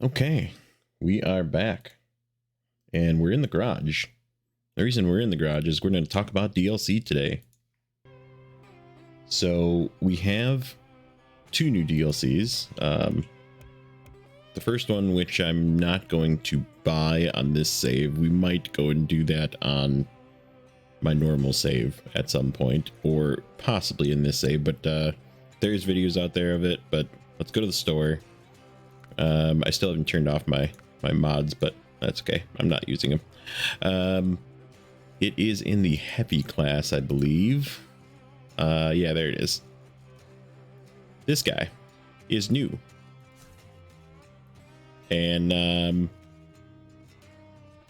Okay, we are back and we're in the garage. The reason we're in the garage is we're going to talk about DLC today. So we have two new DLCs. The first one, which I'm not going to buy on this save. We might go and do that on my normal save at some point, or possibly in this save, but there's videos out there of it. But let's go to the store. I still haven't turned off my mods, but that's okay. I'm not using them. It is in the heavy class, I believe. Yeah, there it is. This guy is new. And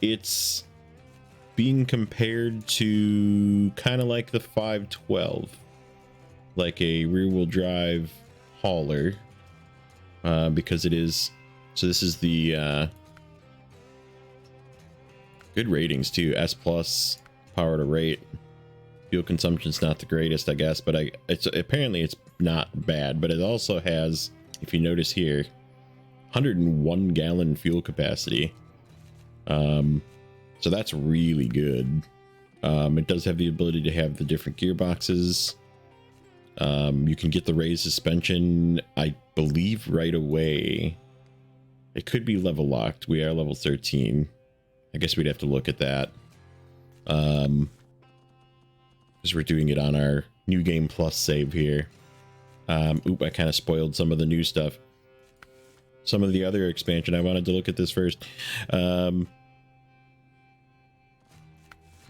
it's being compared to kind of like the 512, like a rear-wheel drive hauler, because it is. So this is the good ratings too. S plus power to rate. Fuel consumption's not the greatest, I guess, but it's apparently it's not bad. But it also has, if you notice here, 101 gallon fuel capacity. So that's really good. It does have the ability to have the different gearboxes. You can get the raised suspension, I believe, right away. It could be level locked. We are level 13. I guess we'd have to look at that. Because we're doing it on our New Game Plus save here. Oop, I kind of spoiled some of the new stuff. Some of the other expansion. I wanted to look at this first. Let's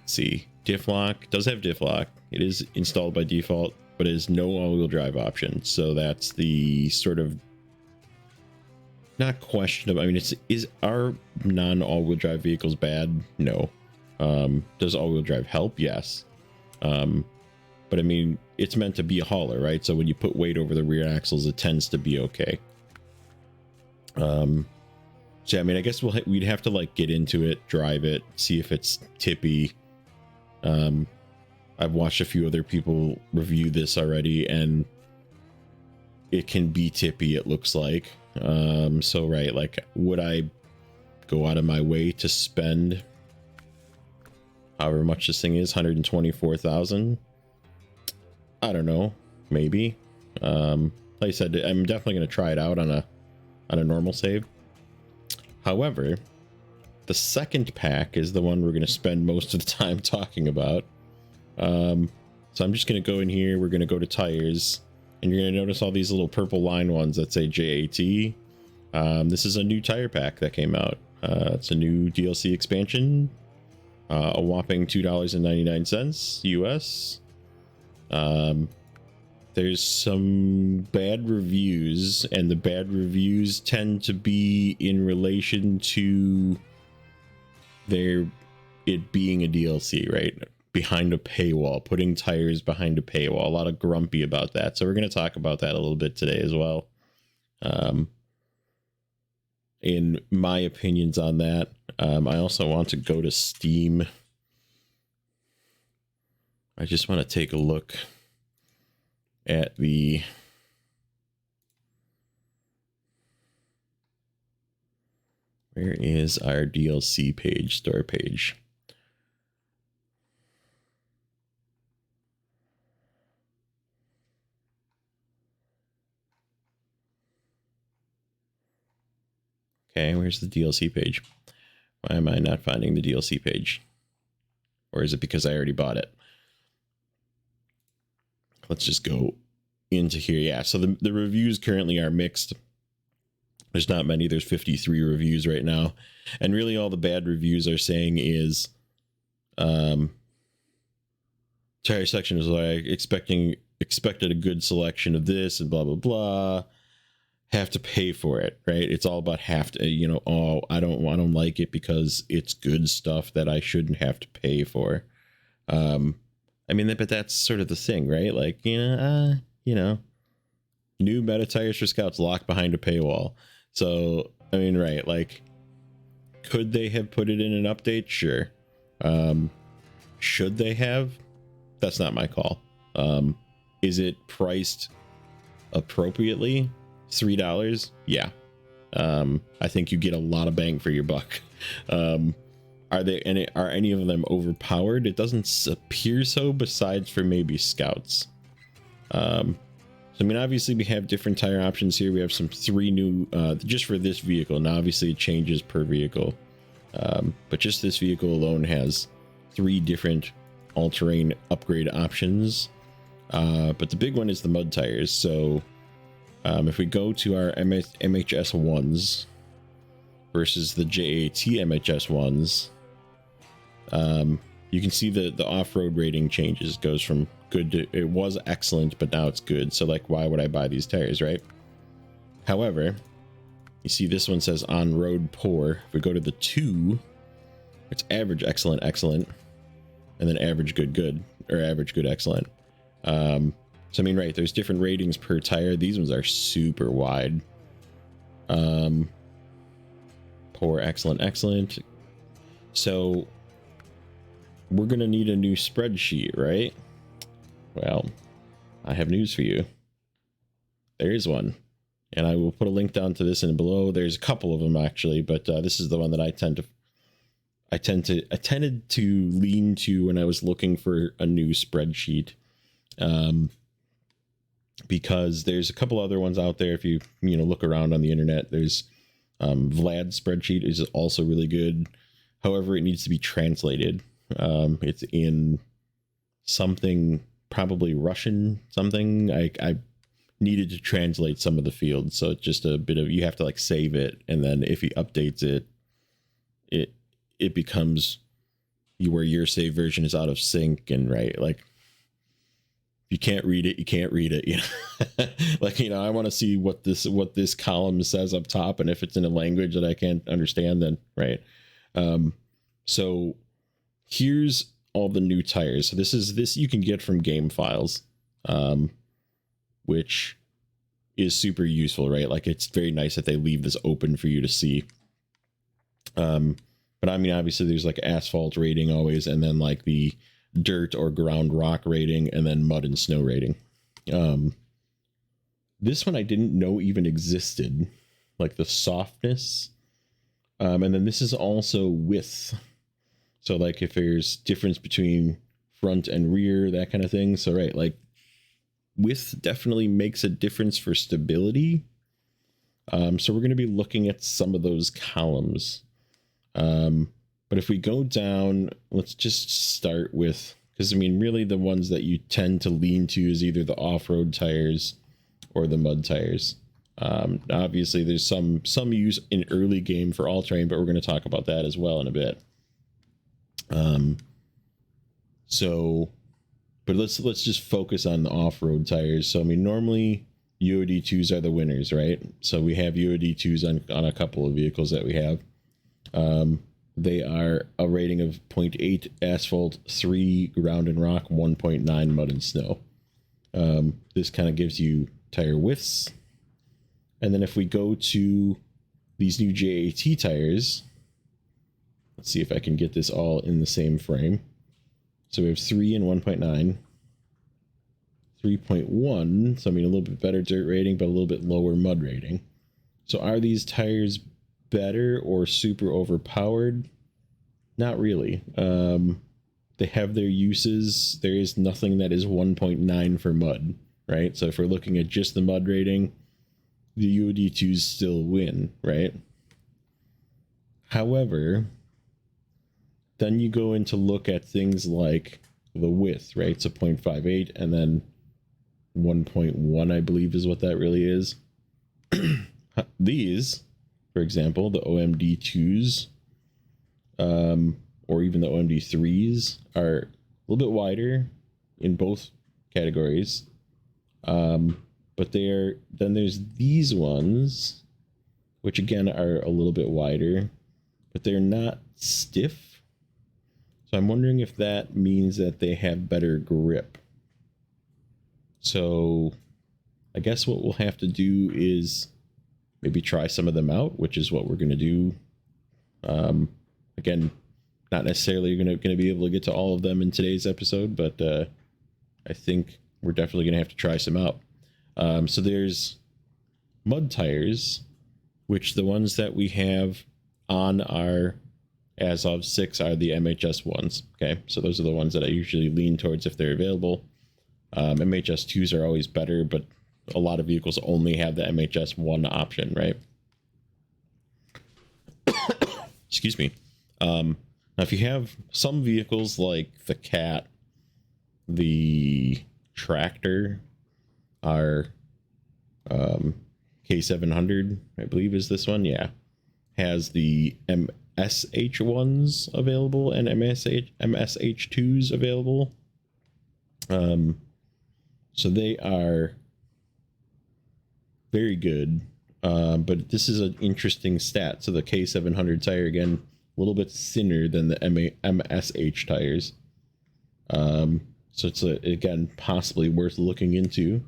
see. Diff lock. Does have diff lock. It is installed by default, but it is no all-wheel drive option. So that's the sort of not questionable. I mean, is our non-all-wheel drive vehicles bad? No. Does all-wheel drive help? Yes. But I mean, it's meant to be a hauler, right? So when you put weight over the rear axles, it tends to be okay. So I mean, I guess we'd have to like get into it, drive it, see if it's tippy. I've watched a few other people review this already, and it can be tippy, it looks like. So right, like, would I go out of my way to spend however much this thing is, 124,000? I don't know, maybe. Like I said, I'm definitely going to try it out on a normal save. However, the second pack is the one we're going to spend most of the time talking about. So I'm just going to go in here. We're going to go to tires, and you're going to notice all these little purple line ones that say JAT. This is a new tire pack that came out. It's a new DLC expansion. A whopping $2.99 US. There's some bad reviews, and the bad reviews tend to be in relation to it being a DLC, right? Behind a paywall, putting tires behind a paywall. A lot of grumpy about that. So we're going to talk about that a little bit today as well. In my opinions on that. I also want to go to Steam. I just want to take a look at the where is our DLC page, store page? Okay, where's the DLC page? Why am I not finding the DLC page? Or is it because I already bought it? Let's just go into here. Yeah, so the reviews currently are mixed. There's not many. There's 53 reviews right now. And really all the bad reviews are saying is tire section is like expected a good selection of this and blah blah blah. Have to pay for it, right? It's all about have to, you know, oh, I don't like it because it's good stuff that I shouldn't have to pay for. I mean, but that's sort of the thing, right? Like, new meta tires for Scouts locked behind a paywall. So, I mean, right, like, could they have put it in an update? Sure. Should they have? That's not my call. Is it priced appropriately? $3? Yeah. I think you get a lot of bang for your buck. Are any of them overpowered? It doesn't appear so, besides for maybe scouts. So I mean, obviously we have different tire options here. We have some 3 new just for this vehicle. Now obviously it changes per vehicle, but just this vehicle alone has 3 different all-terrain upgrade options. But the big one is the mud tires. So if we go to our MHS ones versus the JAT MHS ones, you can see the off-road rating changes. Goes from good to, it was excellent, but now it's good. So like, why would I buy these tires, right? However, you see this one says on road poor. If we go to the 2, it's average, excellent, excellent, and then average, good, good, or average, good, excellent. So I mean, right, there's different ratings per tire. These ones are super wide. Poor, excellent, excellent. So we're gonna need a new spreadsheet, right? Well, I have news for you. There is one, and I will put a link down to this in below. There's a couple of them actually, but this is the one that I tended to lean to when I was looking for a new spreadsheet, because there's a couple other ones out there. If you look around on the internet, there's Vlad's spreadsheet is also really good. However, it needs to be translated. It's in something, probably Russian something. I needed to translate some of the fields, so it's just a bit of, you have to like save it, and then if he updates it, it becomes where your save version is out of sync, and right, like you can't read it, you can't read it, like, I want to see what this column says up top, and if it's in a language that I can't understand, then right. So here's all the new tires. So this you can get from game files, which is super useful, right? Like, it's very nice that they leave this open for you to see. But I mean, obviously there's like asphalt rating always, and then like the dirt or ground rock rating, and then mud and snow rating. This one I didn't know even existed, like the softness. And then this is also width. So like if there's difference between front and rear, that kind of thing. So right, like width definitely makes a difference for stability. So we're going to be looking at some of those columns. But if we go down, let's just start with, because I mean, really the ones that you tend to lean to is either the off-road tires or the mud tires. Obviously there's some use in early game for all terrain, but we're going to talk about that as well in a bit. But let's just focus on the off-road tires. So I mean, normally UOD2s are the winners, right? So we have UOD2s on a couple of vehicles that we have. They are a rating of 0.8 asphalt, 3 ground and rock, 1.9 mud and snow. This kind of gives you tire widths. And then if we go to these new JAT tires, let's see if I can get this all in the same frame. So we have 3 and 1.9, 3.1. So I mean, a little bit better dirt rating, but a little bit lower mud rating. So are these tires better or super overpowered? Not really. They have their uses. There is nothing that is 1.9 for mud, right? So if we're looking at just the mud rating, the UOD2s still win, right? However, then you go in to look at things like the width, right? So 0.58 and then 1.1, I believe is what that really is. These, for example, the OMD2s, or even the OMD3s, are a little bit wider in both categories. But then there's these ones, which again are a little bit wider, but they're not stiff. So I'm wondering if that means that they have better grip. So I guess what we'll have to do is maybe try some of them out, which is what we're going to do. Again, not necessarily going to be able to get to all of them in today's episode, but I think we're definitely going to have to try some out. So there's mud tires, which the ones that we have on our as of 6 are the MHS ones. Okay, so those are the ones that I usually lean towards if they're available. MHS 2s are always better, but a lot of vehicles only have the MHS 1 option, right? Excuse me. Now, if you have some vehicles like the Cat, the Tractor, our K700, I believe is this one, yeah, has the MSH ones available and MSH2s available. So they are very good. But this is an interesting stat. So the K700 tire, again, a little bit thinner than the MSH tires. So it's, again, possibly worth looking into,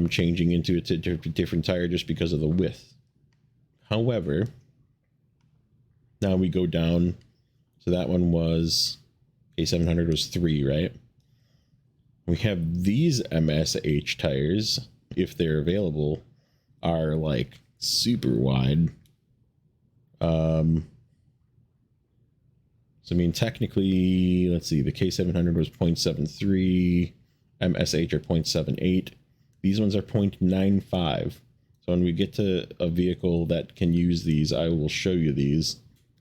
changing into a different tire just because of the width. However, now we go down. So that one was, K700 was 3, right? We have these MSH tires, if they're available, are like super wide. So I mean, technically, let's see, the K700 was 0.73, MSH are 0.78. These ones are 0.95. So when we get to a vehicle that can use these, I will show you these.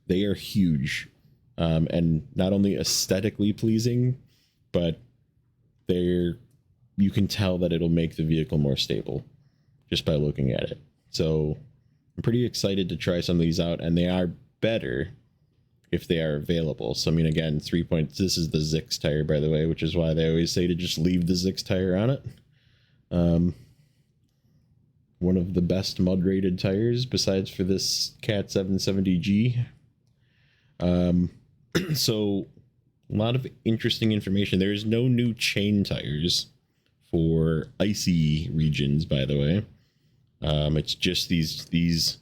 They are huge, and not only aesthetically pleasing, but you can tell that it'll make the vehicle more stable just by looking at it. So I'm pretty excited to try some of these out, and they are better if they are available. So I mean, again, 3 points. This is the Zix tire, by the way, which is why they always say to just leave the Zix tire on it. One of the best mud rated tires besides for this Cat 770G. So a lot of interesting information. There is no new chain tires for icy regions, by the way. It's just these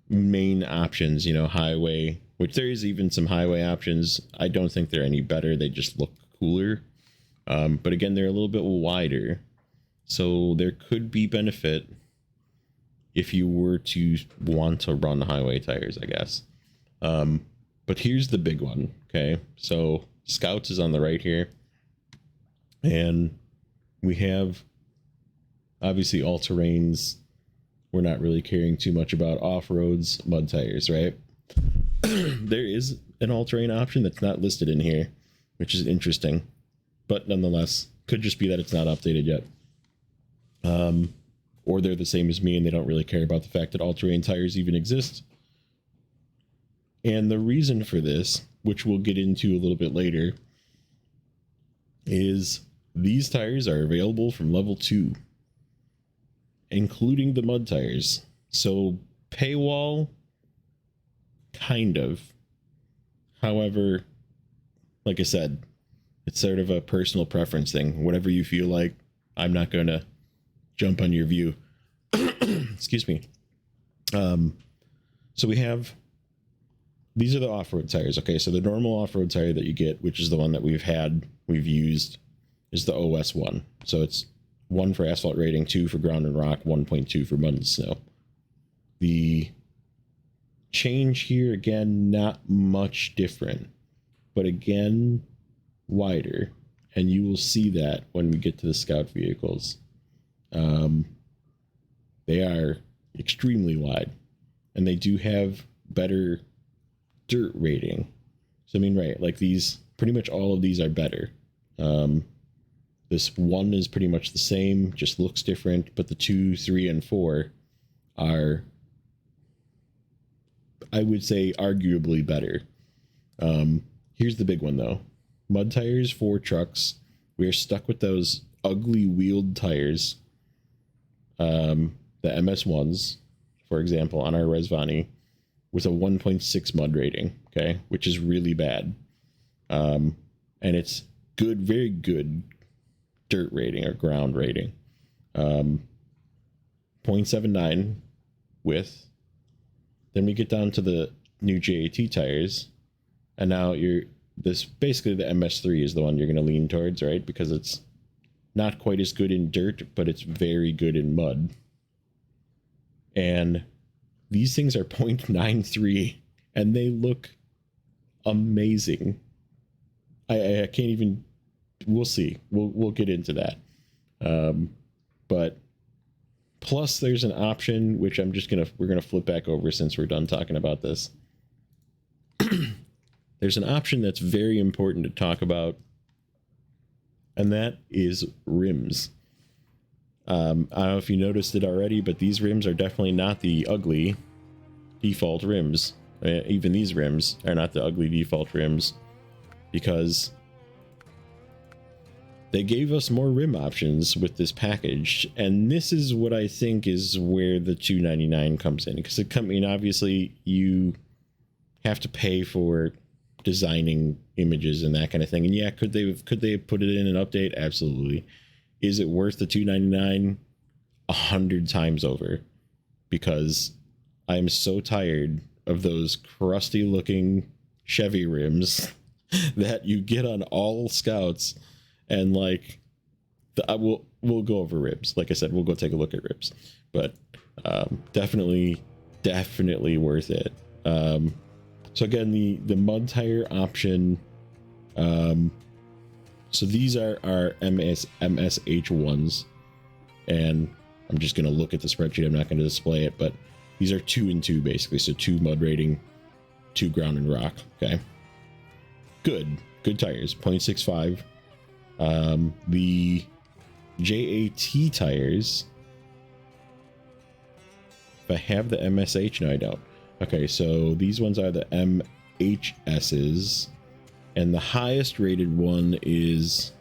main options, you know, highway, which there is even some highway options. I don't think they're any better. They just look cooler. But again, they're a little bit wider. So there could be benefit if you were to want to run highway tires, I guess. But here's the big one. Okay. So Scouts is on the right here. And we have obviously all terrains. We're not really caring too much about off-roads, mud tires, right? There is an all-terrain option that's not listed in here, which is interesting. But nonetheless, could just be that it's not updated yet. Or they're the same as me and they don't really care about the fact that all-terrain tires even exist. And the reason for this, which we'll get into a little bit later, is these tires are available from level 2, including the mud tires. So paywall, kind of. However, like I said, it's sort of a personal preference thing. Whatever you feel like, I'm not going to jump on your view. Excuse me. So we have, these are the off-road tires. Okay, so the normal off-road tire that you get, which is the one that we've used, is the OS one. So it's 1 for asphalt rating, 2 for ground and rock, 1.2 for mud and snow. The change here, again, not much different, but again, wider. And you will see that when we get to the Scout vehicles. They are extremely wide, and they do have better dirt rating. So I mean, right, like these, pretty much all of these are better. This 1 is pretty much the same, just looks different, but the 2, 3, and 4 are, I would say, arguably better. Here's the big one though. Mud tires for trucks. We are stuck with those ugly wheeled tires. The MS1s, for example, on our Resvani, with a 1.6 mud rating, okay, which is really bad. And it's good, very good dirt rating or ground rating. 0.79 width. Then we get down to the new JAT tires, and now basically the MS3 is the one you're going to lean towards, right? Because it's not quite as good in dirt, but it's very good in mud. And these things are 0.93 and they look amazing. I can't even, we'll see. We'll get into that. But plus there's an option, which we're going to flip back over since we're done talking about this. There's an option that's very important to talk about, and that is rims. I don't know if you noticed it already, but these rims are definitely not the ugly default rims. Even these rims are not the ugly default rims, because they gave us more rim options with this package, and this is what I think is where the $299 comes in, because obviously you have to pay for designing images and that kind of thing. And yeah, could they have put it in an update? Absolutely. Is it worth the $299? 100 times over, because I'm so tired of those crusty looking Chevy rims that you get on all Scouts. And like, we'll go over ribs. Like I said, we'll go take a look at ribs, but definitely worth it. So again, the mud tire option. So these are our MSH1s, and I'm just going to look at the spreadsheet. I'm not going to display it, but these are 2 and 2 basically. So 2 mud rating, 2 ground and rock. Okay. Good tires, 0.65. The JAT tires, if I have the MSH, no, I don't. Okay, so these ones are the MHSs, and the highest rated one is,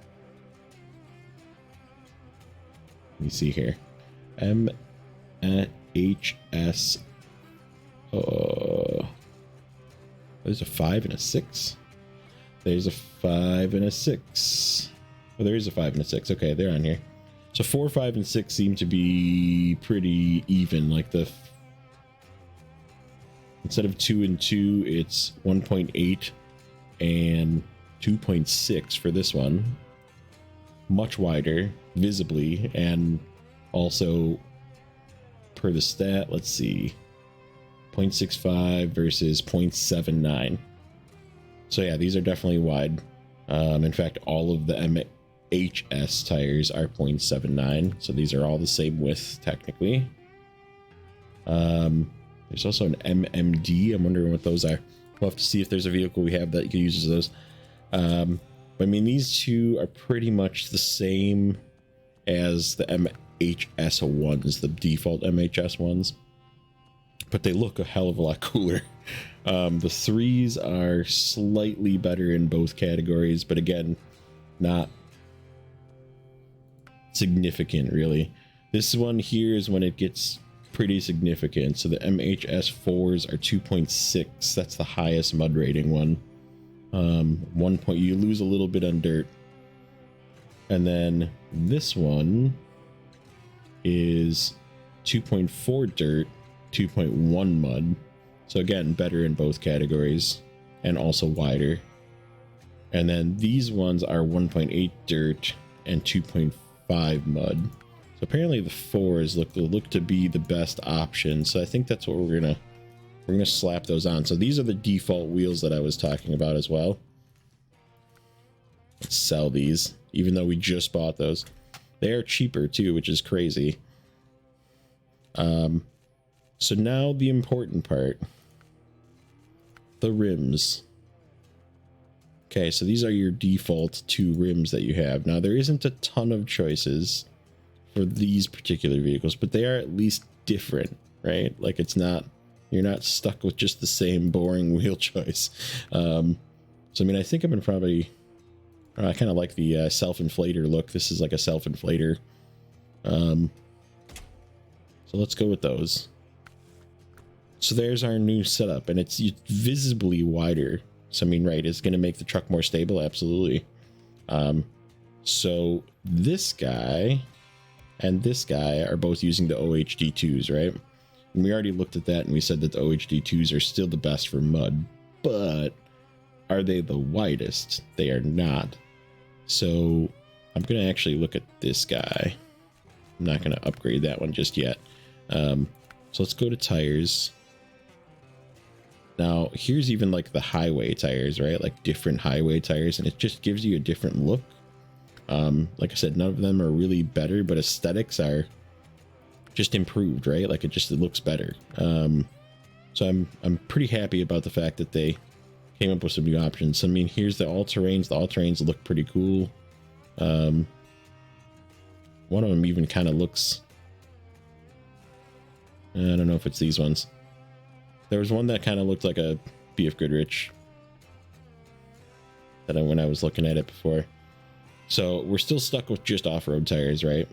let me see here, MHS. There's a 5 and a 6. There's a 5 and a 6. Oh, there is a 5 and a 6. Okay, they're on here. So 4, 5, and 6 seem to be pretty even. Like instead of 2 and 2, it's 1.8 and 2.6 for this one. Much wider, visibly, and also per the stat, let's see, 0.65 versus 0.79. So yeah, these are definitely wide. In fact, all of the MHS tires are 0.79, so these are all the same width technically. There's also an MMD. I'm wondering what those are. We'll have to see if there's a vehicle we have that uses those. But I mean, these two are pretty much the same as the MHS ones, the default MHS ones, but they look a hell of a lot cooler. The 3s are slightly better in both categories, but again, not significant really. This one here is when it gets pretty significant. So the MHS 4s are 2.6. That's the highest mud rating one. 1 point, you lose a little bit on dirt. And then this one is 2.4 dirt, 2.1 mud. So again, better in both categories and also wider. And then these ones are 1.8 dirt and 2.5 mud. So apparently the 4s look to be the best option. So I think that's what we're gonna slap those on. So these are the default wheels that I was talking about as well. Let's sell these, even though we just bought those. They are cheaper too, which is crazy. So now the important part, the rims. Okay, so these are your default 2 rims that you have. Now there isn't a ton of choices for these particular vehicles, but they are at least different, right? Like you're not stuck with just the same boring wheel choice. So I mean, I think I'm gonna probably, I kind of like the self-inflator look. This is like a self-inflator. So let's go with those. So there's our new setup, and it's visibly wider. So I mean, right, it's going to make the truck more stable, absolutely. So this guy and this guy are both using the OHD2s, right? And we already looked at that, and we said that the OHD2s are still the best for mud, but are they the widest? They are not. So I'm going to actually look at this guy. I'm not going to upgrade that one just yet. So let's go to tires. Now here's even like the highway tires, right? Like different highway tires, and it just gives you a different look. Like I said, none of them are really better, but aesthetics are just improved, right? Like it looks better. So I'm pretty happy about the fact that they came up with some new options. I mean, here's the all-terrains. The all-terrains look pretty cool. One of them even kind of looks, I don't know if it's these ones. There was one that kind of looked like a BF Goodrich that when I was looking at it before. So we're still stuck with just off-road tires, right?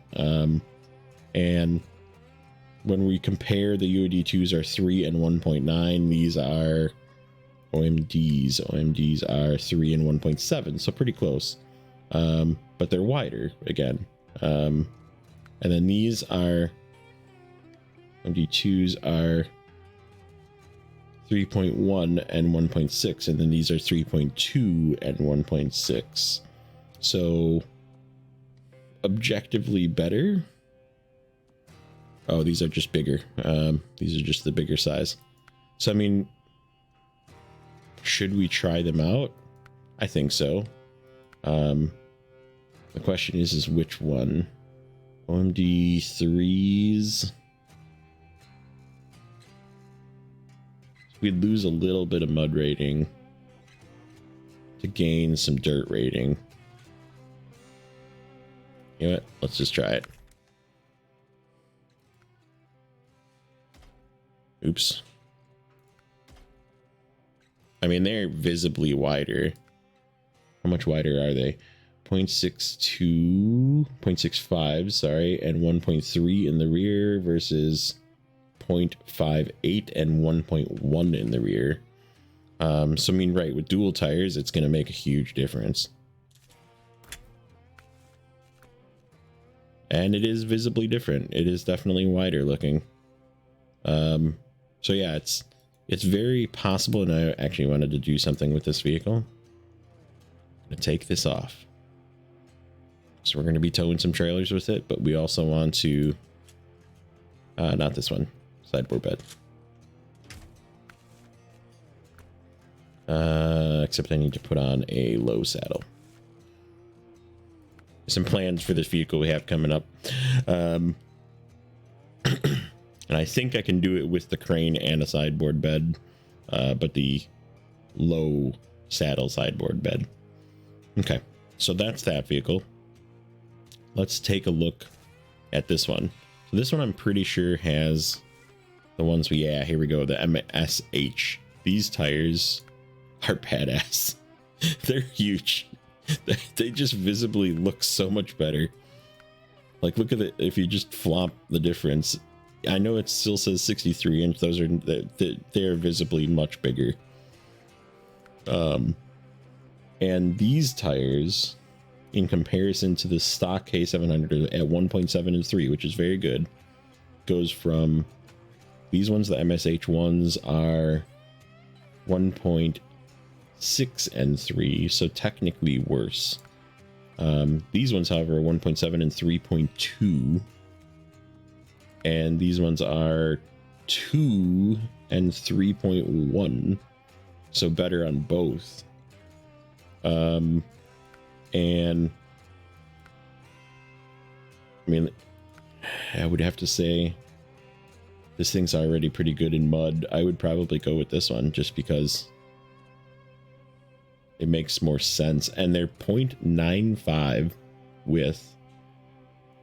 And when we compare, the UAD2s are 3 and 1.9. These are OMDs. OMDs are 3 and 1.7, so pretty close. But they're wider again. And then these are OMD2s are 3.1 and 1.6, and then these are 3.2 and 1.6. So objectively better. Oh, these are just bigger. These are just the bigger size. So I mean, should we try them out? I think so. The question is which one? OMD 3s. We'd lose a little bit of mud rating to gain some dirt rating. You know what? Let's just try it. Oops. I mean, they're visibly wider. How much wider are they? 0.62, 0.65, sorry, and 1.3 in the rear versus 0.58 and 1.1 in the rear. So I mean, right, with dual tires, it's going to make a huge difference. And it is visibly different. It is definitely wider looking. So yeah, it's very possible, and I actually wanted to do something with this vehicle. I'm going to take this off. So we're going to be towing some trailers with it, but we also want to, not this one, sideboard bed. Except I need to put on a low saddle. Some plans for this vehicle we have coming up. And I think I can do it with the crane and a sideboard bed, but the low saddle sideboard bed. Okay, so that's that vehicle. Let's take a look at this one. So this one I'm pretty sure has the ones we, yeah, here we go, the MSH. These tires are badass. They're huge. They just visibly look so much better. Like, look at it. If you just flop the difference, I know it still says 63 inch. Those are, they're visibly much bigger. And these tires, in comparison to the stock K700 at 1.7 and 3, which is very good, goes from these ones, the MSH ones are 1.6 and 3, so technically worse. These ones, however, are 1.7 and 3.2, and these ones are 2 and 3.1, so better on both. And I mean, I would have to say this thing's already pretty good in mud. I would probably go with this one just because it makes more sense. And they're 0.95 width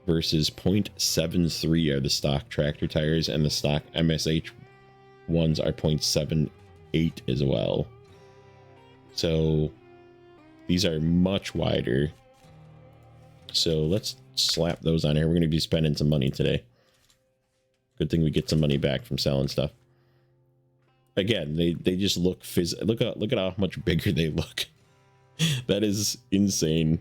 versus 0.73 are the stock tractor tires, and the stock MSH ones are 0.78 as well. So these are much wider. So let's slap those on here. We're going to be spending some money today. Good thing we get some money back from selling stuff. Again, they just look look at how much bigger they look. That is insane.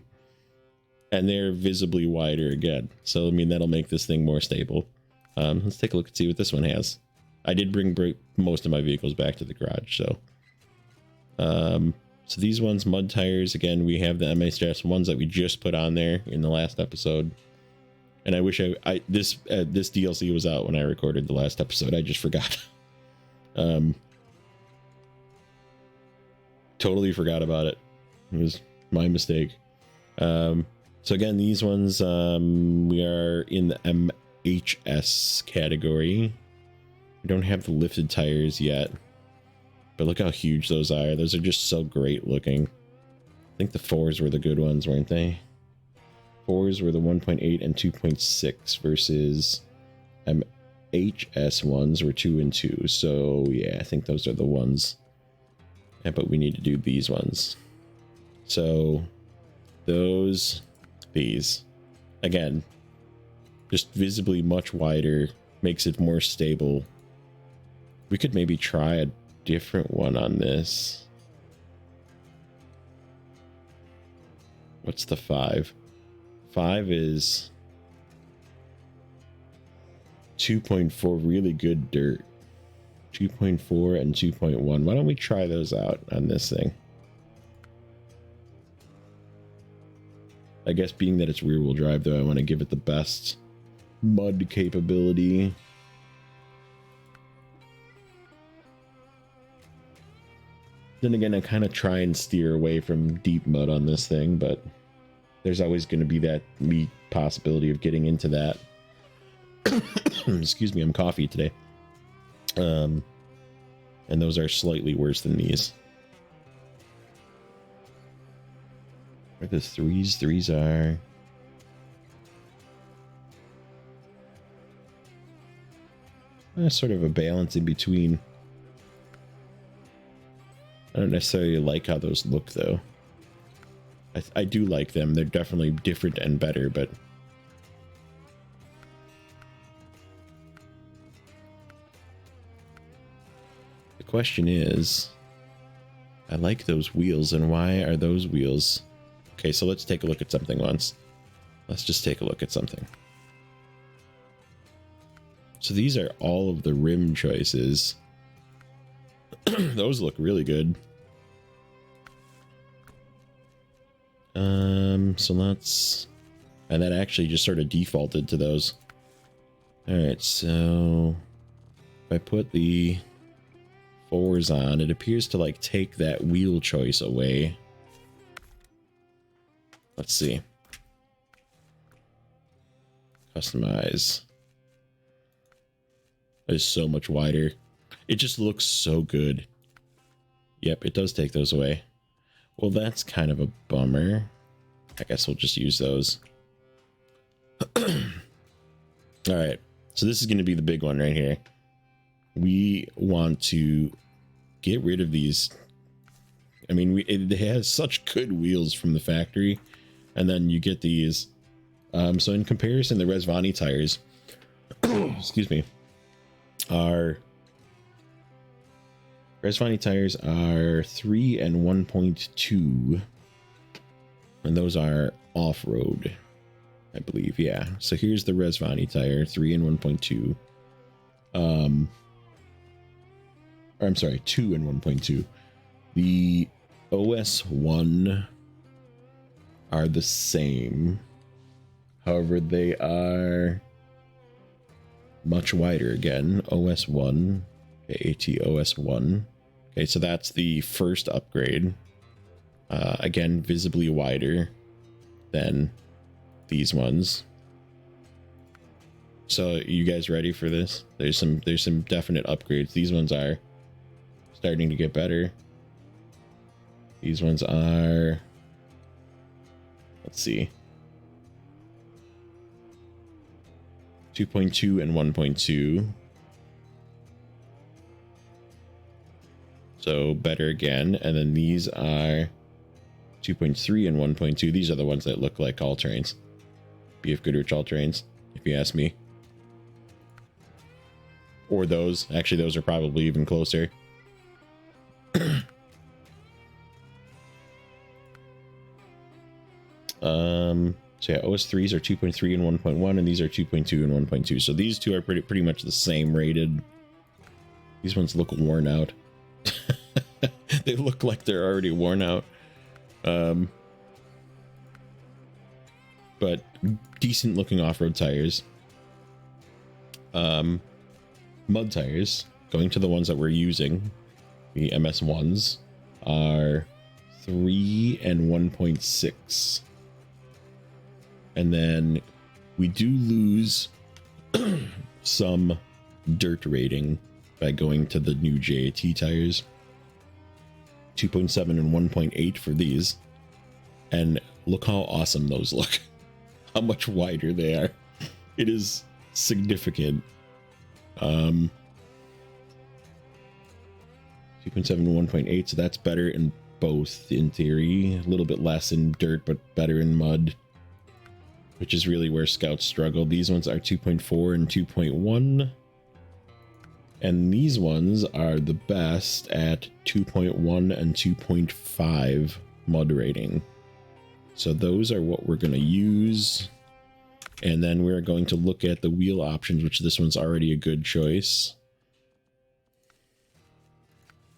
And they're visibly wider again. So I mean, that'll make this thing more stable. Let's take a look and see what this one has. I did bring most of my vehicles back to the garage, so so these ones, mud tires, again, we have the MHS ones that we just put on there in the last episode. And I wish this DLC was out when I recorded the last episode. I just forgot. Totally forgot about it. It was my mistake. So again, these ones, we are in the MHS category. We don't have the lifted tires yet, but look how huge those are. Those are just so great looking. I think the 4s were the good ones, weren't they? 4s were the 1.8 and 2.6 versus MHS ones were 2 and 2. So yeah, I think those are the ones. Yeah, but we need to do these ones. So these again, just visibly much wider, makes it more stable. We could maybe try a different one on this. What's the 5? 5 is 2.4 really good dirt. 2.4 and 2.1. Why don't we try those out on this thing? I guess being that it's rear wheel drive though, I want to give it the best mud capability. Then again, I kind of try and steer away from deep mud on this thing, but there's always going to be that possibility of getting into that. Excuse me, I'm coffee today. And those are slightly worse than these. Where are the 3s? 3s are... sort of a balance in between. I don't necessarily like how those look, though. I do like them. They're definitely different and better, but... the question is... I like those wheels, and why are those wheels... Okay, so let's take a look at something once. Let's just take a look at something. So these are all of the rim choices. Those look really good. So let's... and that actually just sort of defaulted to those. Alright, so... if I put the 4s on, it appears to like take that wheel choice away. Let's see. Customize. It is so much wider. It just looks so good. Yep, it does take those away. Well, that's kind of a bummer. I guess we'll just use those. Alright, so this is going to be the big one right here. We want to get rid of these. I mean, it has such good wheels from the factory. And then you get these. So in comparison, the Resvani tires, excuse me, are... Resvani tires are 3 and 1.2. And those are off-road, I believe. Yeah. So here's the Resvani tire, 3 and 1.2. Or I'm sorry, 2 and 1.2. The OS1 are the same. However, they are much wider again. OS1. Okay, ATOS1. Okay, so that's the first upgrade. Again, visibly wider than these ones. So, you guys ready for this? There's some definite upgrades. These ones are starting to get better. These ones are... let's see. 2.2 and 1.2. So better again. And then these are 2.3 and 1.2. These are the ones that look like all-terrains. BF Goodrich all-terrains, if you ask me. Or those. Actually, those are probably even closer. So yeah, OS3s are 2.3 and 1.1, and these are 2.2 and 1.2. So these two are pretty much the same rated. These ones look worn out. They look like they're already worn out. But decent looking off-road tires. Mud tires, going to the ones that we're using, the MS1s. are 3 and 1.6. And then we do lose some dirt rating by going to the new JAT tires. 2.7 and 1.8 for these. And look how awesome those look. How much wider they are. It is significant. 2.7 and 1.8, so that's better in both in theory. A little bit less in dirt, but better in mud, which is really where scouts struggle. These ones are 2.4 and 2.1. And these ones are the best at 2.1 and 2.5 mud rating. So those are what we're going to use. And then we're going to look at the wheel options, which this one's already a good choice.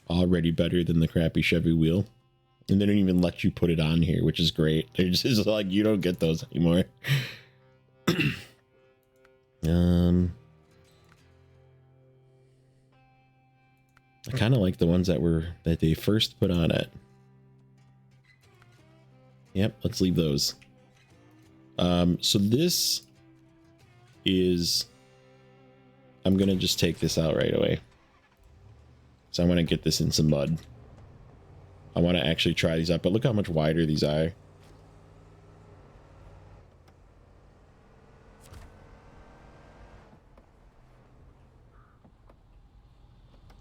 Already better than the crappy Chevy wheel. And they don't even let you put it on here, which is great. They're just like, you don't get those anymore. I kind of like the ones that they first put on it. Yep, let's leave those. So this is, I'm gonna just take this out right away. So I want to get this in some mud. I want to actually try these out, but look how much wider these are.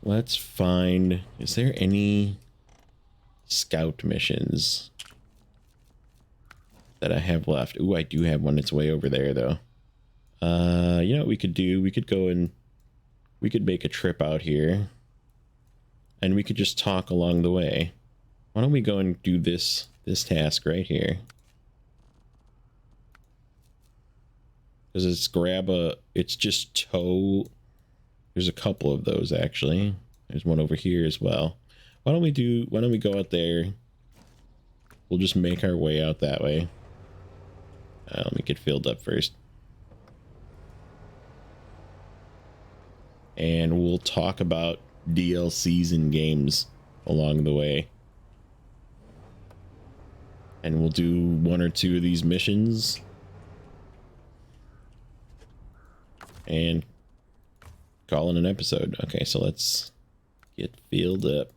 Let's find, is there any scout missions that I have left? Ooh, I do have one. It's way over there though. You know what we could do? We could go and we could make a trip out here and we could just talk along the way. Why don't we go and do this task right here? Because it's just tow. There's a couple of those actually. There's one over here as well. Why don't we go out there? We'll just make our way out that way. Let me get filled up first. And we'll talk about DLCs and games along the way. And we'll do one or two of these missions. And call it an episode. Okay, so let's get filled up.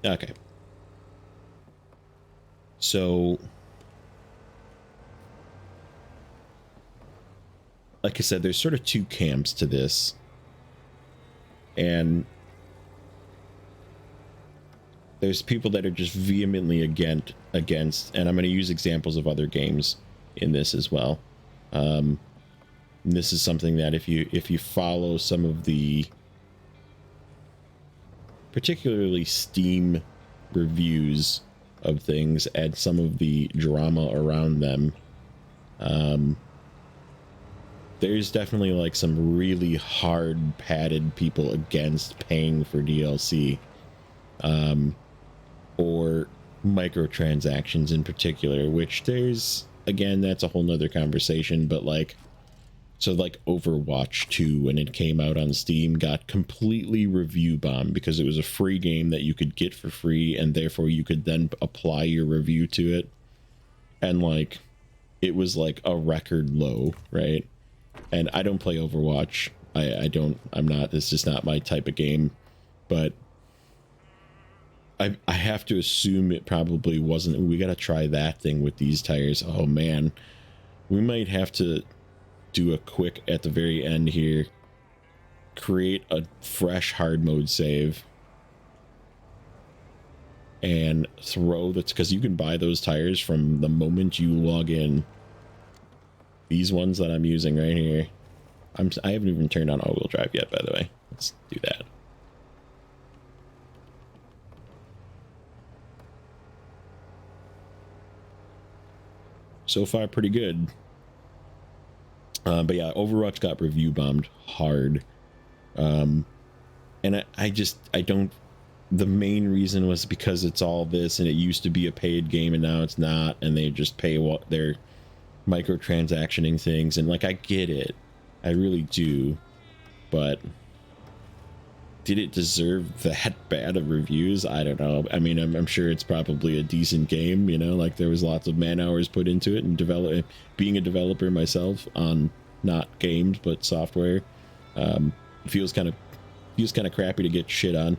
Okay. So, like I said, there's sort of two camps to this. And there's people that are just vehemently against, and I'm going to use examples of other games in this as well. This is something that if you follow some of the particularly Steam reviews of things and some of the drama around them, there's definitely like some really hard padded people against paying for DLC, or microtransactions in particular, which there's, again, that's a whole nother conversation, but like, so like Overwatch 2, when it came out on Steam, got completely review bombed because it was a free game that you could get for free, and therefore you could then apply your review to it. And like, it was like a record low, right? And I don't play Overwatch. I'm not, it's just not my type of game. But I have to assume it probably wasn't. We got to try that thing with these tires. Oh man, we might have to do a quick at the very end here, create a fresh hard mode save and throw that's, because you can buy those tires from the moment you log in. These ones that I'm using right here, I haven't even turned on all-wheel drive yet, by the way. Let's do that. So far, pretty good. But yeah, Overwatch got review bombed hard. And I don't, the main reason was because it's all this, and it used to be a paid game and now it's not, and they just pay what they're microtransactioning things, and like, I get it, I really do, but did it deserve that bad of reviews? I don't know. I mean, I'm sure it's probably a decent game, you know, like there was lots of man hours put into it, and being a developer myself on not games but software, feels kind of crappy to get shit on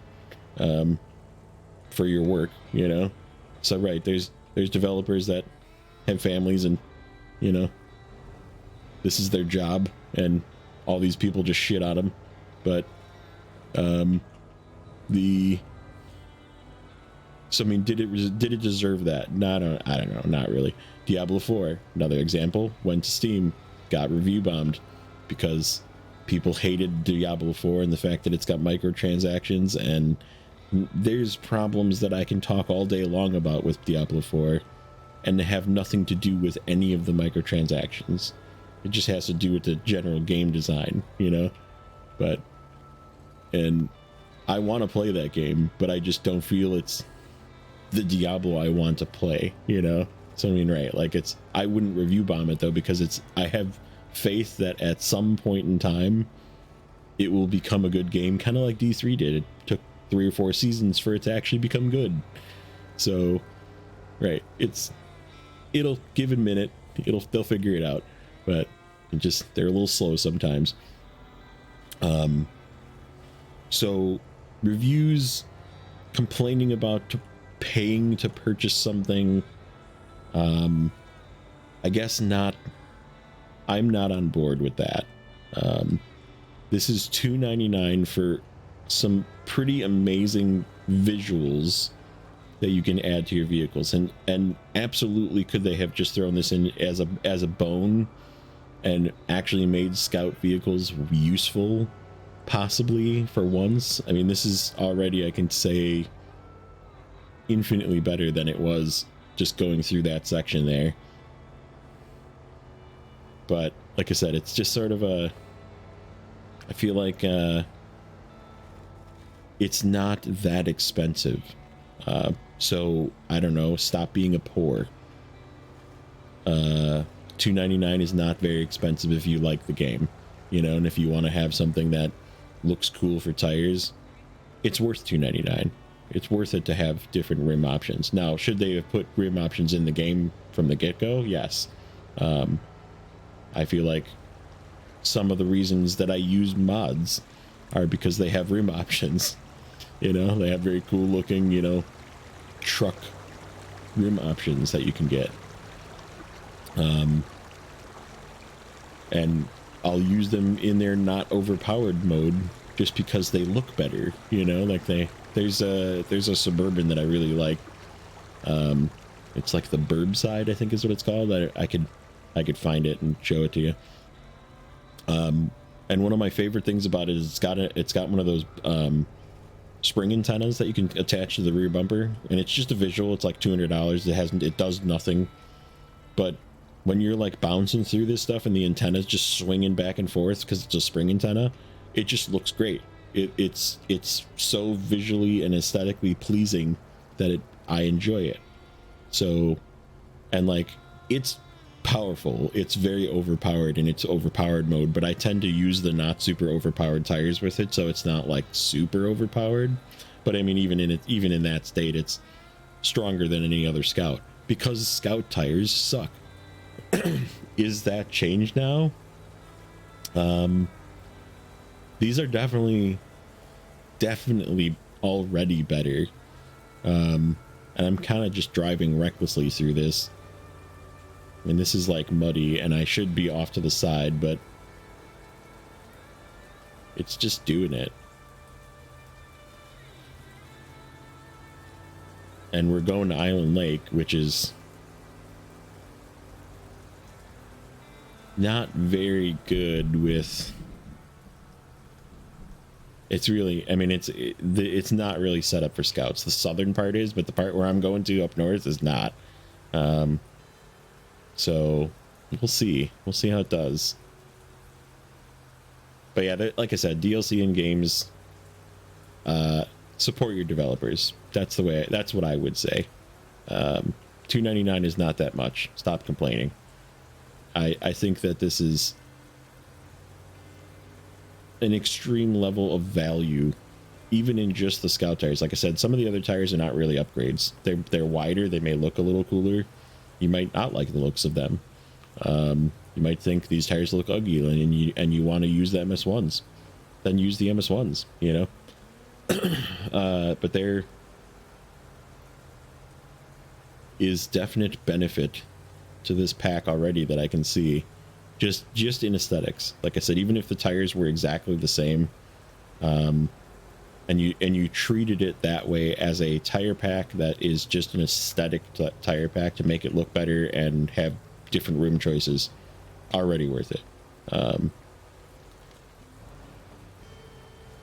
for your work, you know. So right, there's developers that have families, and you know, this is their job, and all these people just shit on them. But so I mean, did it deserve that? I don't know, not really. Diablo 4, another example, went to Steam, got review bombed because people hated Diablo 4 and the fact that it's got microtransactions, and there's problems that I can talk all day long about with Diablo 4, and they have nothing to do with any of the microtransactions. It just has to do with the general game design, you know. And I want to play that game, but I just don't feel it's the Diablo I want to play, you know. So I mean, right, like, I wouldn't review bomb it though, because I have faith that at some point in time it will become a good game, kind of like D3 did. It took 3 or 4 seasons for it to actually become good. So right, it'll give it a minute, they'll figure it out, but they're a little slow sometimes. So reviews complaining about paying to purchase something, I guess not. I'm not on board with that. This is $2.99 for some pretty amazing visuals that you can add to your vehicles, and absolutely could they have just thrown this in as a bone and actually made scout vehicles useful, possibly, for once. I mean, this is already, I can say, infinitely better than it was just going through that section there. But like I said, it's just sort of I feel like it's not that expensive. So I don't know, stop being a poor. $2.99 is not very expensive if you like the game, you know, and if you want to have something that looks cool for tires, it's worth $2.99. It's worth it to have different rim options. Now, should they have put rim options in the game from the get-go? Yes. I feel like some of the reasons that I use mods are because they have rim options. You know, they have very cool looking, you know, truck rim options that you can get. And I'll use them in their not overpowered mode just because they look better, you know, like there's a Suburban that I really like. It's like the Burb Side, I think is what it's called. I could find it and show it to you. And one of my favorite things about it is it's got one of those spring antennas that you can attach to the rear bumper, and it's just a visual. It's like $200. It does nothing, but when you're like bouncing through this stuff and the antenna's just swinging back and forth because it's a spring antenna, it just looks great. It's so visually and aesthetically pleasing that I enjoy it. So, and like, it's powerful, it's very overpowered in its overpowered mode, but I tend to use the not super overpowered tires with it, so it's not like super overpowered. But I mean, even in that state, it's stronger than any other Scout, because Scout tires suck. Is that changed now? These are definitely already better. And I'm kind of just driving recklessly through this. I mean, this is like muddy, and I should be off to the side, but it's just doing it. And we're going to Island Lake, which is not very good with... It's really, I mean, it's not really set up for Scouts. The southern part is, but the part where I'm going to up north is not. So we'll see how it does. But yeah, like I said, DLC in games, Support your developers. That's the way. That's what I would say. $2.99 is not that much. Stop complaining. I think that this is an extreme level of value, even in just the Scout tires. Like I said, some of the other tires are not really upgrades. They're wider. They may look a little cooler. You might not like the looks of them. You might think these tires look ugly, and you want to use the MS1s. Then use the MS1s. You know. But there is definite benefit to this pack already that I can see, just in aesthetics. Like I said, even if the tires were exactly the same, and you treated it that way as a tire pack that is just an aesthetic tire pack to make it look better and have different rim choices, already worth it.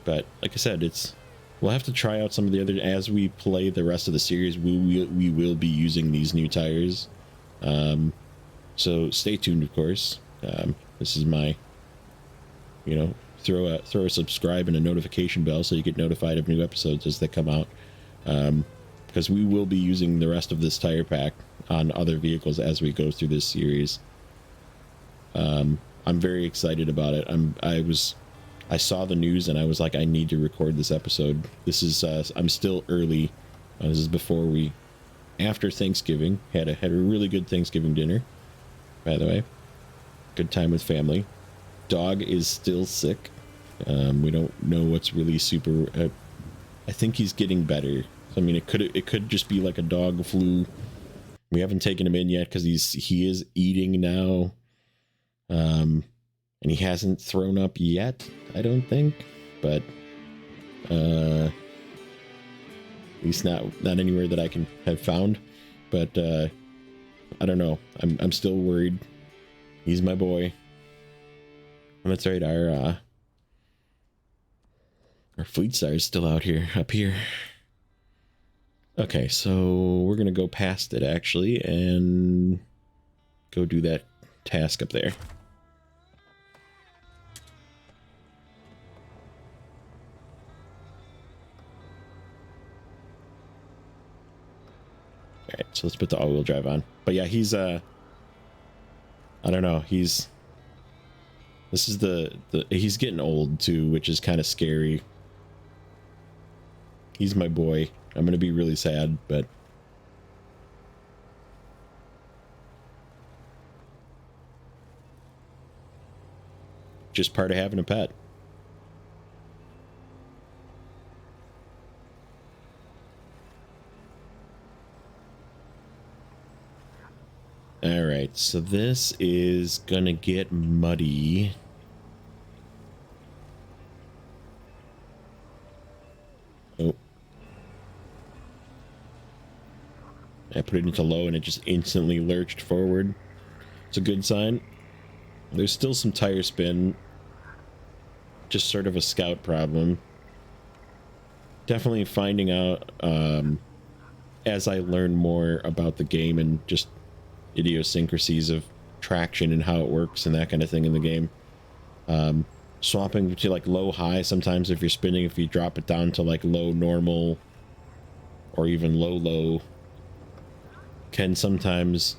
But like I said, we'll have to try out some of the other, as we play the rest of the series. We will be using these new tires, so stay tuned. Of course, this is my, throw a subscribe and a notification bell so you get notified of new episodes as they come out, because we will be using the rest of this tire pack on other vehicles as we go through this series. I'm very excited about it. I saw the news and I was like, I need to record this episode. This is I'm still early. This is after Thanksgiving. Had a really good Thanksgiving dinner, by the way. Good time with family. Dog is still sick. We don't know what's really super. I think he's getting better. I mean, it could just be like a dog flu. We haven't taken him in yet because he is eating now. And he hasn't thrown up yet, I don't think, but at least not anywhere that I can have found. But I don't know. I'm still worried. He's my boy. And that's right. Our Fleet Star is still up here. Okay, so we're gonna go past it actually and go do that task up there. All right, so let's put the all-wheel drive on. But yeah, he's I don't know. He's getting old too, which is kind of scary. He's my boy. I'm gonna be really sad, but just part of having a pet. All right, so this is gonna get muddy. Oh. I put it into low and it just instantly lurched forward. It's a good sign. There's still some tire spin. Just sort of a Scout problem. Definitely finding out as I learn more about the game and just idiosyncrasies of traction and how it works and that kind of thing in the game. Swapping to like low high sometimes if you're spinning, if you drop it down to like low normal or even low can sometimes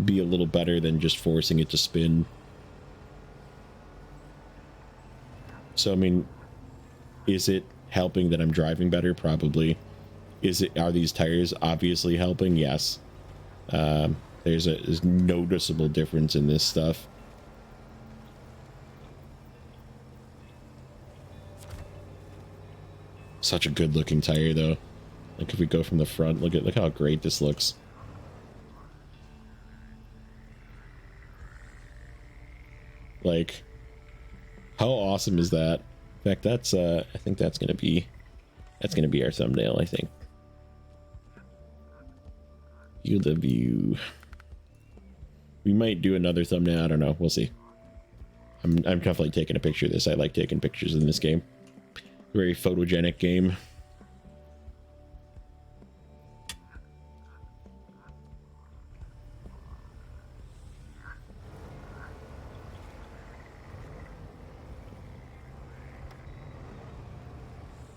be a little better than just forcing it to spin. So I mean, is it helping that I'm driving better? Probably. Are these tires obviously helping? Yes. There's noticeable difference in this stuff. Such a good looking tire though. Like if we go from the front, look how great this looks. Like, how awesome is that? In fact, that's I think that's gonna be our thumbnail, I think. Field of view. We might do another thumbnail, I don't know, we'll see. I'm definitely taking a picture of this. I like taking pictures in this game. Very photogenic game.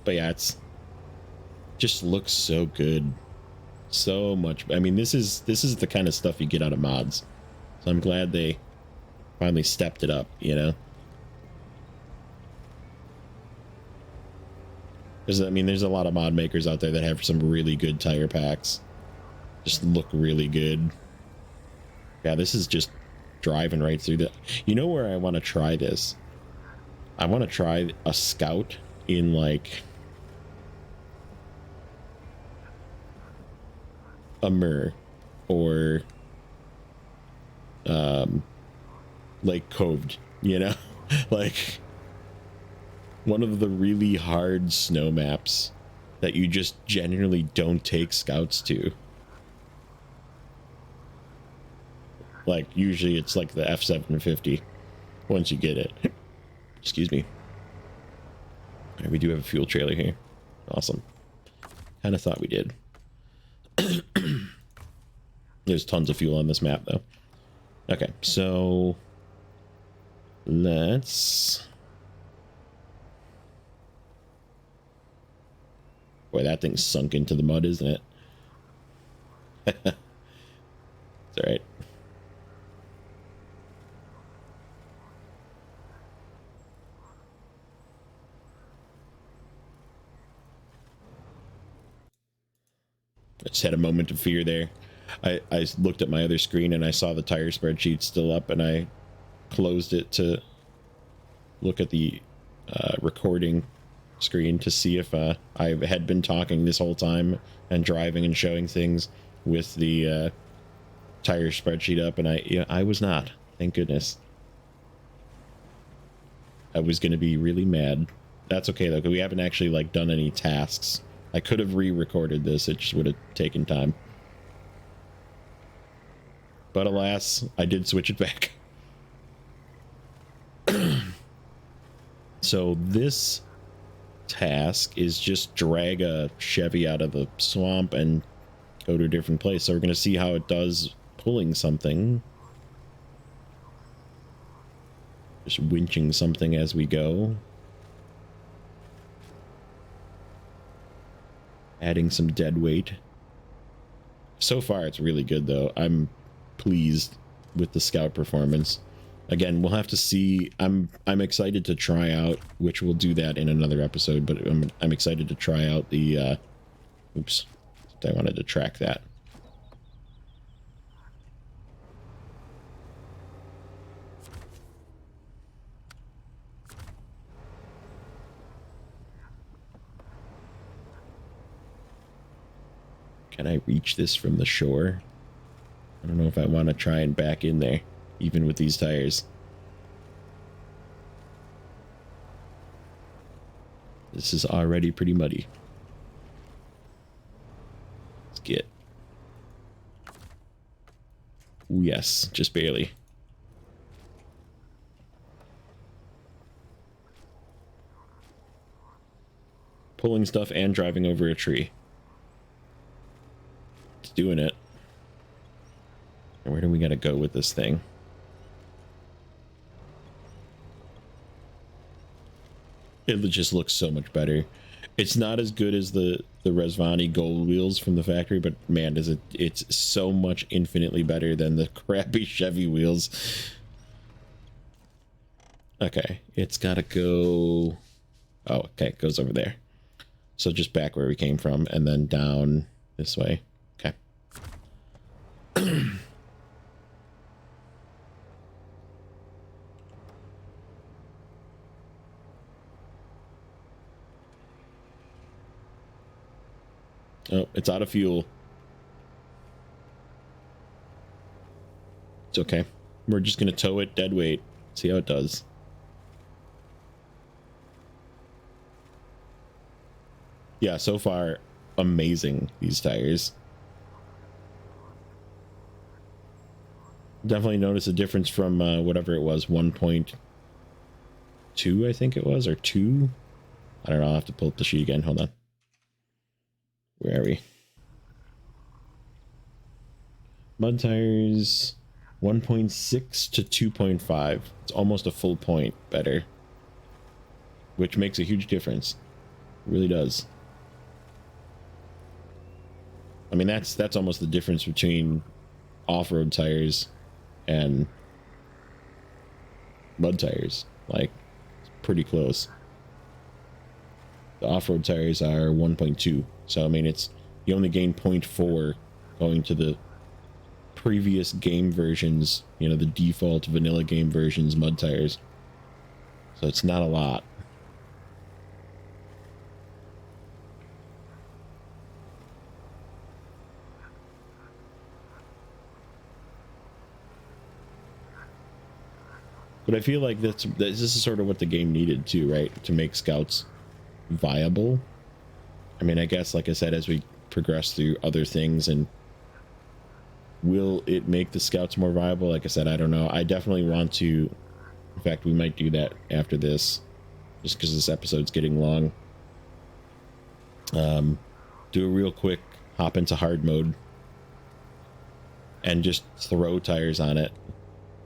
But yeah, just looks so good. So much. I mean, this is the kind of stuff you get out of mods. So I'm glad they finally stepped it up, you know? Because, I mean, there's a lot of mod makers out there that have some really good tire packs. Just look really good. Yeah, this is just driving right through the... You know where I want to try this? I want to try a Scout in, like... a Mur. Or... like Coved, you know? Like... one of the really hard snow maps that you just generally don't take Scouts to. Like, usually it's like the F750 once you get it. Excuse me. Right, we do have a fuel trailer here. Awesome. Kind of thought we did. There's tons of fuel on this map, though. Okay, so... let's... Boy, that thing's sunk into the mud, isn't it? It's alright. I just had a moment of fear there. I looked at my other screen and I saw the tire spreadsheet still up, and I closed it to look at the recording screen to see if I had been talking this whole time and driving and showing things with the tire spreadsheet up, and I was not. Thank goodness. I was gonna be really mad. That's okay though, because we haven't actually like done any tasks. I could have re-recorded this, it just would have taken time. But alas, I did switch it back. So this task is just drag a Chevy out of the swamp and go to a different place. So we're going to see how it does pulling something. Just winching something as we go. Adding some dead weight. So far it's really good though. I'm pleased with the Scout performance. Again, we'll have to see. I'm excited to try out, which we'll do that in another episode, but I'm excited to try out the oops. I wanted to track that. Can I reach this from the shore? I don't know if I want to try and back in there, even with these tires. This is already pretty muddy. Let's get... Ooh, yes, just barely. Pulling stuff and driving over a tree. It's doing it. Where do we gotta go with this thing? It just looks so much better. It's not as good as the Resvani gold wheels from the factory, but man, does it's so much infinitely better than the crappy Chevy wheels. Okay, it's gotta go... Oh, okay, it goes over there. So just back where we came from and then down this way. Okay. Oh, it's out of fuel. It's okay. We're just gonna tow it dead weight. See how it does. Yeah, so far, amazing, these tires. Definitely notice a difference from whatever it was, 1.2, I think it was, or 2? I don't know, I'll have to pull up the sheet again. Hold on. Where are we? Mud tires 1.6 to 2.5. It's almost a full point better, which makes a huge difference. It really does. I mean, that's almost the difference between off-road tires and mud tires. Like, it's pretty close. The off-road tires are 1.2, so I mean, it's you only gain 0.4 going to the previous game versions, you know, the default vanilla game versions mud tires. So it's not a lot. But I feel like this is sort of what the game needed too, right? To make scouts viable. I mean, I guess, like I said, as we progress through other things, and will it make the scouts more viable? Like I said, I don't know. I definitely want to, in fact, we might do that after this, just because this episode's getting long. Do a real quick hop into hard mode and just throw tires on it.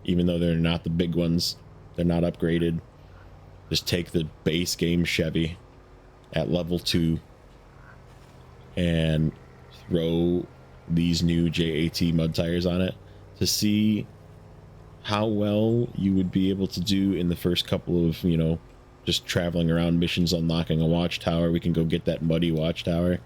Even though they're not the big ones, they're not upgraded. Just take the base game Chevy at level 2 and throw these new JAT mud tires on it to see how well you would be able to do in the first couple of, you know, just traveling around missions, unlocking a watchtower. We can go get that muddy watchtower.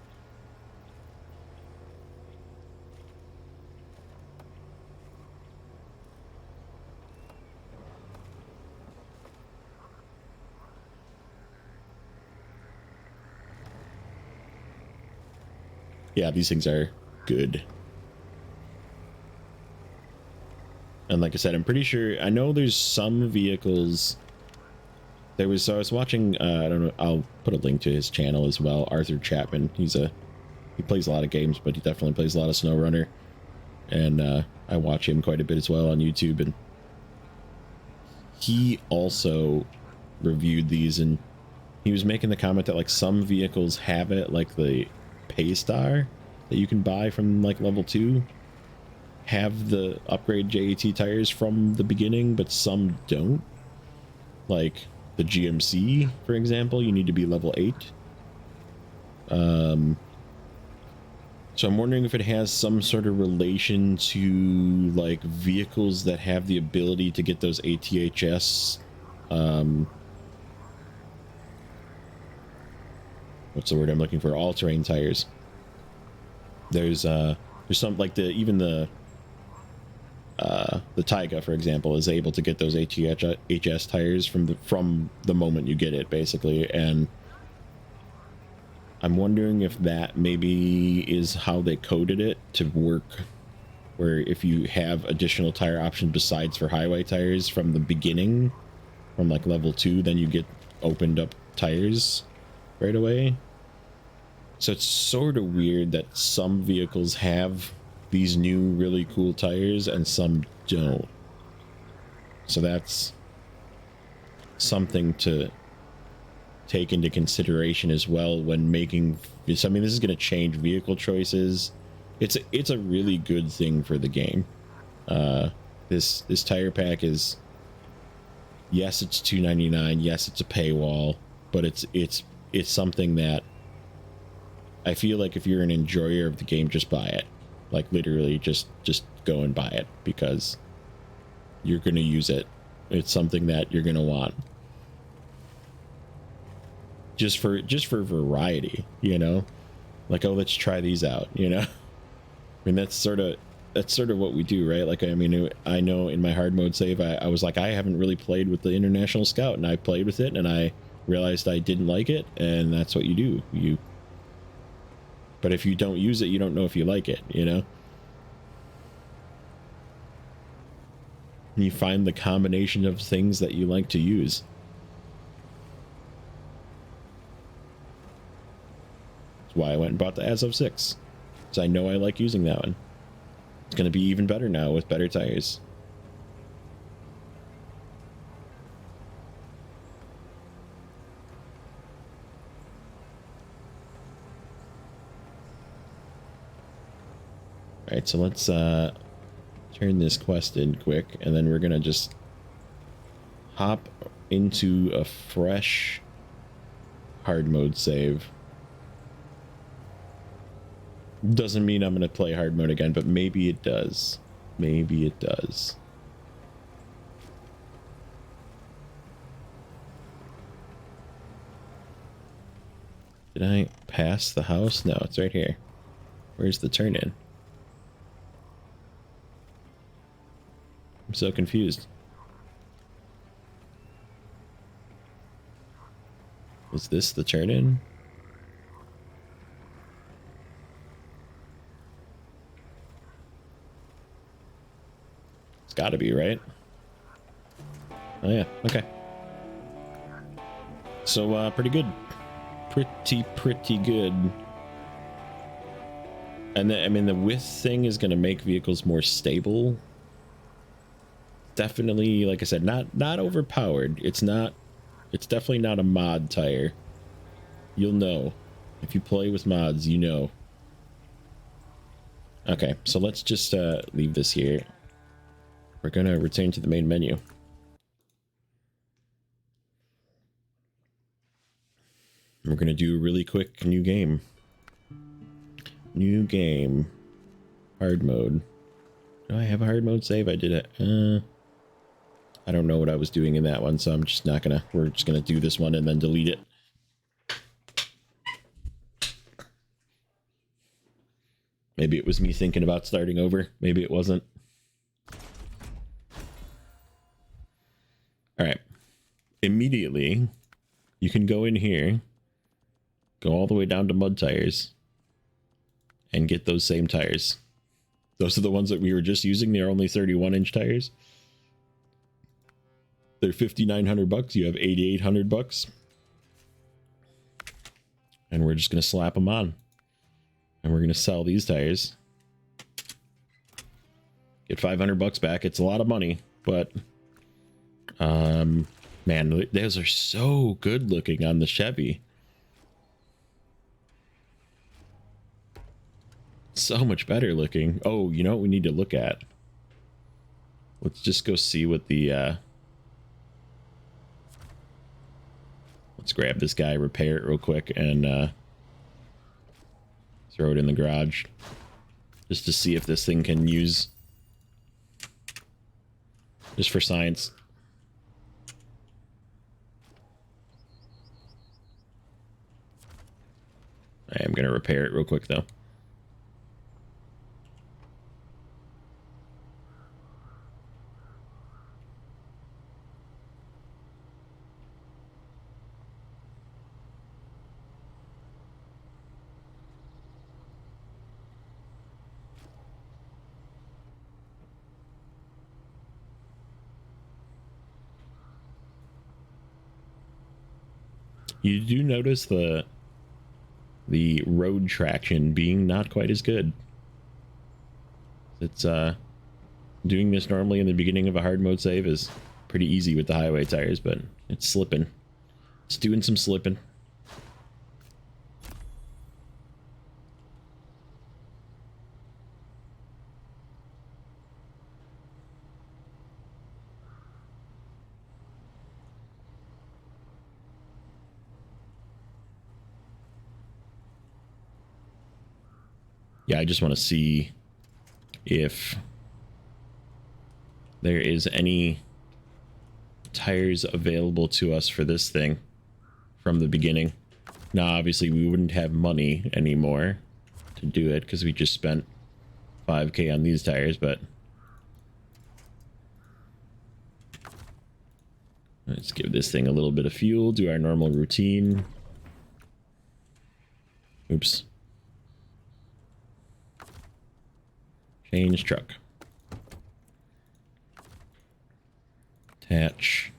Yeah, these things are good. And like I said, I'm pretty sure, I know there's some vehicles. So I was watching, I don't know, I'll put a link to his channel as well, Arthur Chapman. He plays a lot of games, but he definitely plays a lot of Snowrunner. And I watch him quite a bit as well on YouTube. And he also reviewed these, and he was making the comment that like some vehicles have it, like the Paystar that you can buy from like level 2 have the upgrade JAT tires from the beginning, but some don't. Like the GMC, for example, you need to be level 8. So I'm wondering if it has some sort of relation to like vehicles that have the ability to get those ATHS what's the word I'm looking for? All-terrain tires. There's some like the Taiga, for example, is able to get those ATHS tires from the moment you get it, basically. And I'm wondering if that maybe is how they coded it to work, where if you have additional tire options besides for highway tires from the beginning, from like level 2, then you get opened up tires right away. So it's sort of weird that some vehicles have these new really cool tires and some don't. So that's something to take into consideration as well when making. I mean, this is going to change vehicle choices. It's a really good thing for the game. This tire pack is, yes, it's $2.99. Yes, it's a paywall, but it's something that I feel like if you're an enjoyer of the game, just buy it. Like literally just go and buy it, because you're going to use it. It's something that you're going to want. Just for variety, you know? Like, oh, let's try these out, you know? I mean, that's sort of what we do, right? Like, I mean, I know in my hard mode save, I was like, I haven't really played with the International Scout, and I played with it, and I realized I didn't like it, and that's what you do. But if you don't use it, you don't know if you like it, you know? And you find the combination of things that you like to use. That's why I went and bought the Azov 6. Because I know I like using that one. It's going to be even better now with better tires. Alright, so let's turn this quest in quick, and then we're gonna just hop into a fresh hard mode save. Doesn't mean I'm going to play hard mode again, but maybe it does. Maybe it does. Did I pass the house? No, it's right here. Where's the turn in? I'm so confused. Is this the turn in? It's gotta be, right? Oh yeah, okay. So, pretty good. Pretty good. And I mean, the width thing is gonna make vehicles more stable. Definitely, like I said, not overpowered. It's definitely not a mod tire. You'll know. If you play with mods, you know. Okay, so let's just leave this here. We're gonna return to the main menu. We're gonna do a really quick new game. New game. Hard mode. Do I have a hard mode save? I did it. I don't know what I was doing in that one, so I'm just not gonna... We're just gonna do this one and then delete it. Maybe it was me thinking about starting over. Maybe it wasn't. Alright. Immediately, you can go in here, go all the way down to mud tires, and get those same tires. Those are the ones that we were just using. They're only 31-inch tires. They're $5,900. You have $8,800. And we're just going to slap them on. And we're going to sell these tires. Get $500 back. It's a lot of money, but man, those are so good looking on the Chevy. So much better looking. Oh, you know what we need to look at? Let's just go see what the let's grab this guy, repair it real quick, and throw it in the garage. Just to see if this thing can use... Just for science. I am going to repair it real quick, though. You do notice the road traction being not quite as good. It's doing this normally in the beginning of a hard mode save is pretty easy with the highway tires, but it's slipping. It's doing some slipping. Yeah, I just want to see if there is any tires available to us for this thing from the beginning. Now, obviously, we wouldn't have money anymore to do it because we just spent $5K on these tires, but let's give this thing a little bit of fuel, do our normal routine. Oops. Change truck. Attach.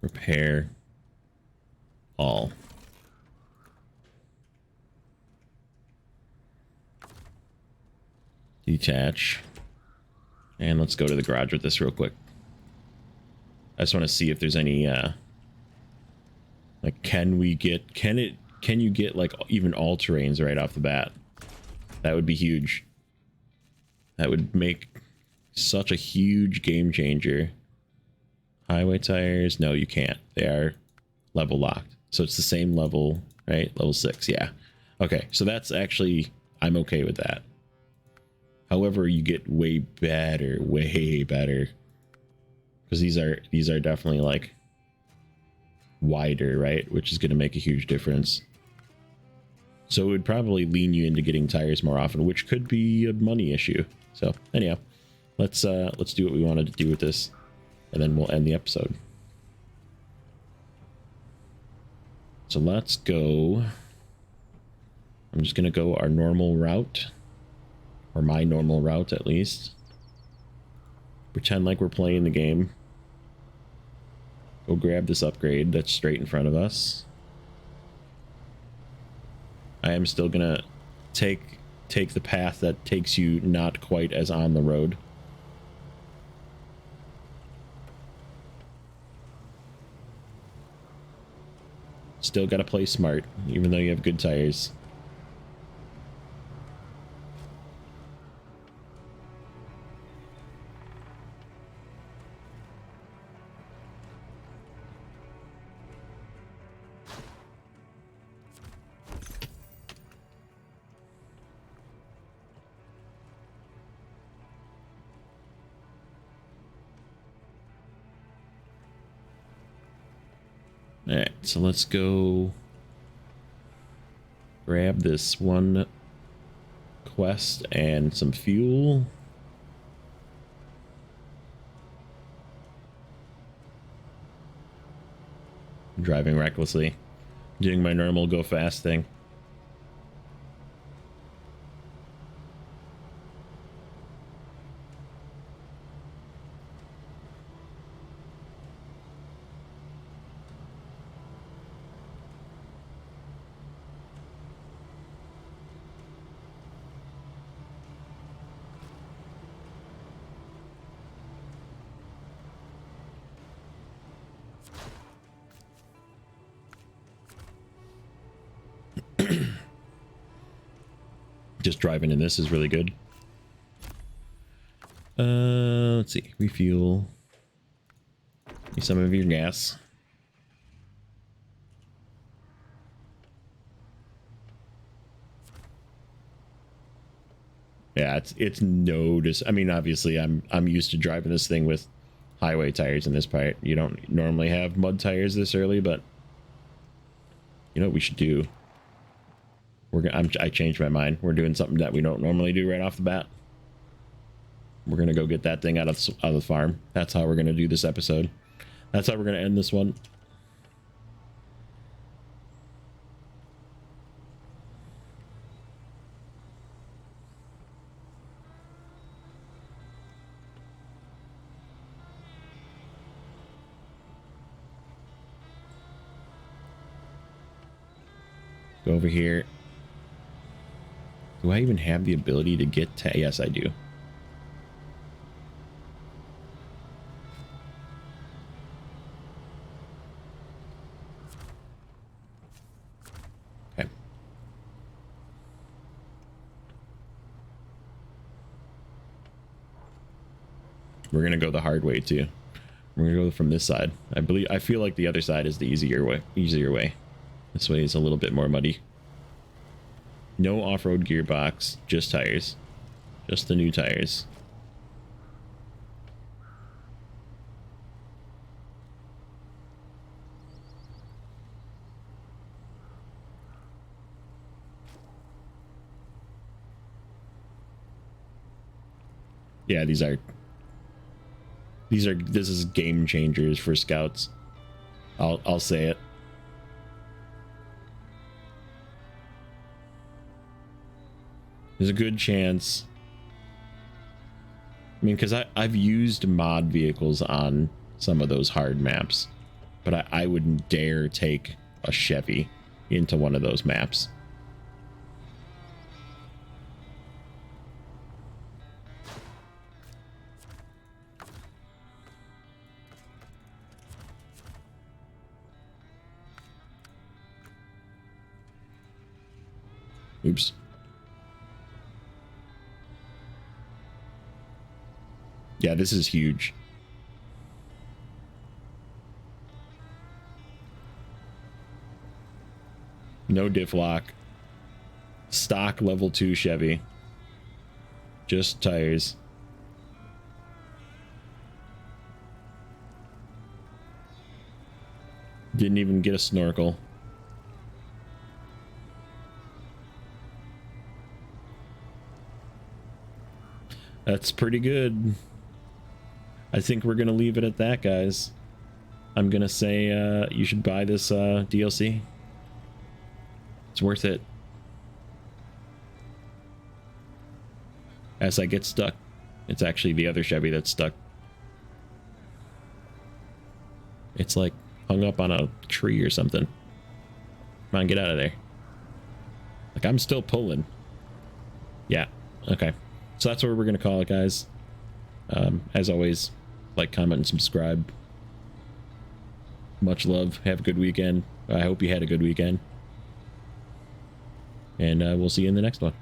Repair. All. Detach. And let's go to the garage with this real quick. I just want to see if there's any like, can you get like even all terrains right off the bat? That would be huge. That would make such a huge game changer. Highway tires, no, you can't. They are level locked. So it's the same level, right? Level 6, yeah. Okay, so that's actually I'm okay with that. However, you get way better, because these are definitely like wider, right? Which is going to make a huge difference. So it would probably lean you into getting tires more often, which could be a money issue. So anyhow, let's do what we wanted to do with this, and then we'll end the episode. So let's go. I'm just gonna go our normal route, or my normal route at least. Pretend like we're playing the game. Go grab this upgrade that's straight in front of us. I am still gonna take the path that takes you not quite as on the road. Still gotta play smart, even though you have good tires. Alright, so let's go grab this one quest and some fuel. I'm driving recklessly, doing my normal go fast thing. Just driving in this is really good. Let's see. Refuel. Need some of your gas. Yeah, it's notice. I mean, obviously, I'm used to driving this thing with highway tires in this part. You don't normally have mud tires this early, but you know what we should do? I changed my mind. We're doing something that we don't normally do right off the bat. We're gonna go get that thing out of the farm. That's how we're gonna do this episode. That's how we're gonna end this one. Go over here. Do I even have the ability to get to... Yes, I do. Okay. We're gonna go the hard way too. We're gonna go from this side. I feel like the other side is the easier way. This way is a little bit more muddy. No off-road gearbox, just tires. Just the new tires. Yeah, this is game changers for scouts. I'll say it. There's a good chance. I mean, because I've used mod vehicles on some of those hard maps, but I wouldn't dare take a Chevy into one of those maps. Oops. Yeah, this is huge. No diff lock. Stock level 2 Chevy. Just tires. Didn't even get a snorkel. That's pretty good. I think we're gonna leave it at that, guys. I'm gonna say you should buy this DLC. It's worth it. As I get stuck. It's actually the other Chevy that's stuck. It's like hung up on a tree or something. Come on, get out of there. Like, I'm still pulling. Yeah, okay. So that's what we're gonna call it, guys. As always, like, comment, and subscribe. Much love. Have a good weekend. I hope you had a good weekend. And we'll see you in the next one.